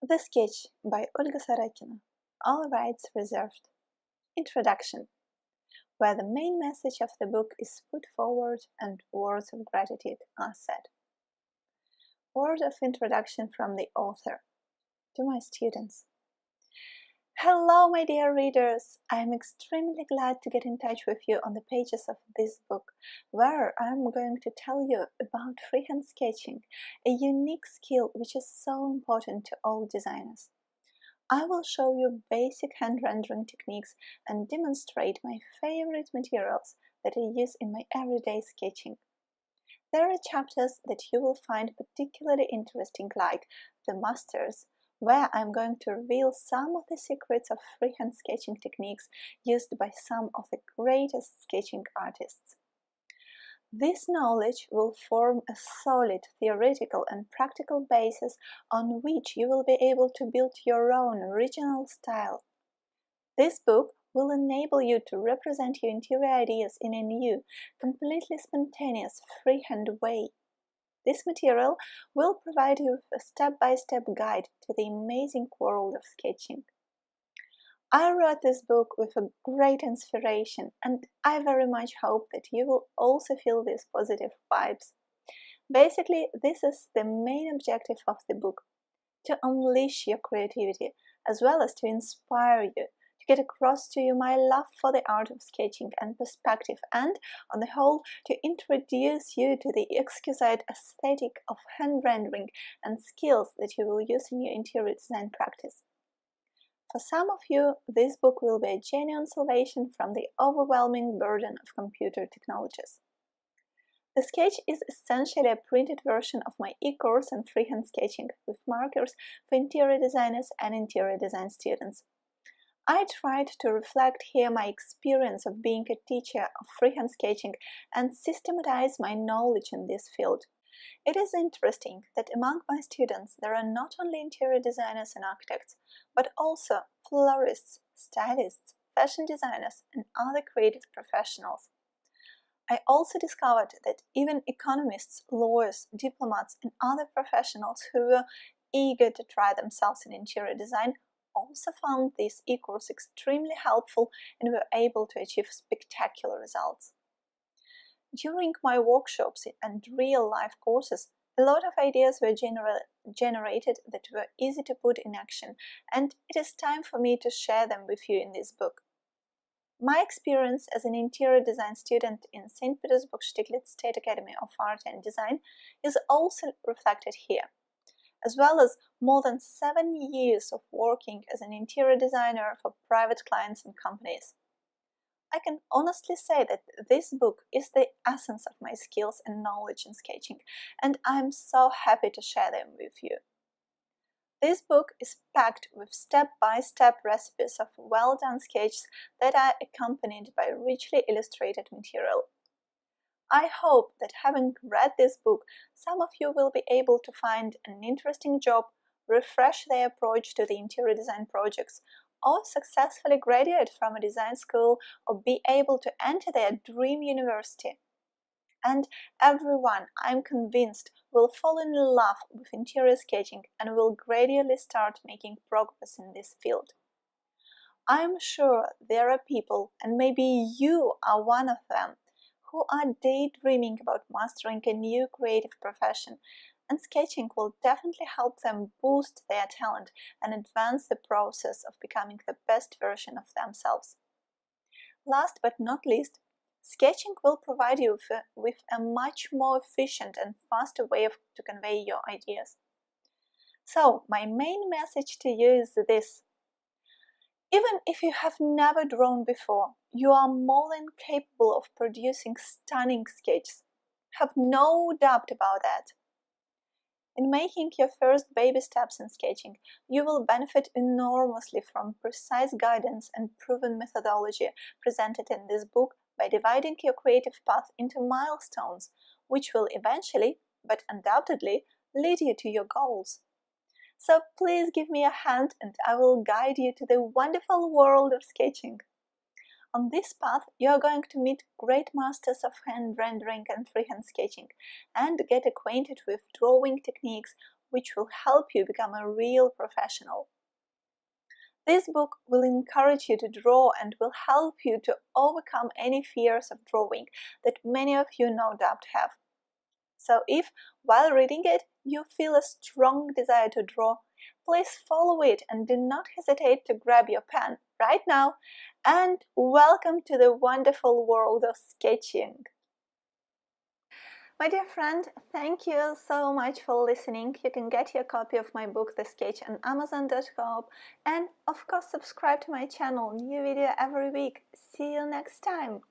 The Sketch by Olga Sarakina. All rights reserved. Introduction, where the main message of the book is put forward and words of gratitude are said. Word of introduction from the author. To my students. Hello, my dear readers! I am extremely glad to get in touch with you on the pages of this book, where I am going to tell you about freehand sketching, a unique skill which is so important to all designers. I will show you basic hand rendering techniques and demonstrate my favorite materials that I use in my everyday sketching. There are chapters that you will find particularly interesting, like the Masters, where I'm going to reveal some of the secrets of freehand sketching techniques used by some of the greatest sketching artists. This knowledge will form a solid theoretical and practical basis on which you will be able to build your own original style. This book will enable you to represent your interior ideas in a new, completely spontaneous, freehand way. This material will provide you with a step-by-step guide to the amazing world of sketching. I wrote this book with a great inspiration, and I very much hope that you will also feel these positive vibes. Basically, this is the main objective of the book: to unleash your creativity, as well as to inspire you, to get across to you my love for the art of sketching and perspective, and, on the whole, to introduce you to the exquisite aesthetic of hand rendering and skills that you will use in your interior design practice. For some of you, this book will be a genuine salvation from the overwhelming burden of computer technologies. The Sketch is essentially a printed version of my e-course on freehand sketching with markers for interior designers and interior design students. I tried to reflect here my experience of being a teacher of freehand sketching and systematize my knowledge in this field. It is interesting that among my students there are not only interior designers and architects, but also florists, stylists, fashion designers, and other creative professionals. I also discovered that even economists, lawyers, diplomats, and other professionals who were eager to try themselves in interior design also found this e-course extremely helpful and were able to achieve spectacular results. During my workshops and real-life courses, a lot of ideas were generated that were easy to put in action, and it is time for me to share them with you in this book. My experience as an interior design student in St. Petersburg Stieglitz State Academy of Art and Design is also reflected here, as well as more than 7 years of working as an interior designer for private clients and companies. I can honestly say that this book is the essence of my skills and knowledge in sketching, and I'm so happy to share them with you. This book is packed with step-by-step recipes of well-done sketches that are accompanied by richly illustrated material. I hope that having read this book, some of you will be able to find an interesting job, refresh their approach to the interior design projects, or successfully graduate from a design school or be able to enter their dream university. And everyone, I'm convinced, will fall in love with interior sketching and will gradually start making progress in this field. I'm sure there are people, and maybe you are one of them, who are daydreaming about mastering a new creative profession, and sketching will definitely help them boost their talent and advance the process of becoming the best version of themselves. Last but not least, sketching will provide you with a much more efficient and faster way to convey your ideas. So, my main message to you is this: even if you have never drawn before, you are more than capable of producing stunning sketches. Have no doubt about that. In making your first baby steps in sketching, you will benefit enormously from precise guidance and proven methodology presented in this book by dividing your creative path into milestones, which will eventually, but undoubtedly, lead you to your goals. So please give me a hand and I will guide you to the wonderful world of sketching. On this path, you are going to meet great masters of hand rendering and freehand sketching and get acquainted with drawing techniques, which will help you become a real professional. This book will encourage you to draw and will help you to overcome any fears of drawing that many of you no doubt have. So if, while reading it, you feel a strong desire to draw, please follow it and do not hesitate to grab your pen right now, and welcome to the wonderful world of sketching. My dear friend, thank you so much for listening. You can get your copy of my book, The Sketch, on Amazon.com, and of course subscribe to my channel, new video every week. See you next time.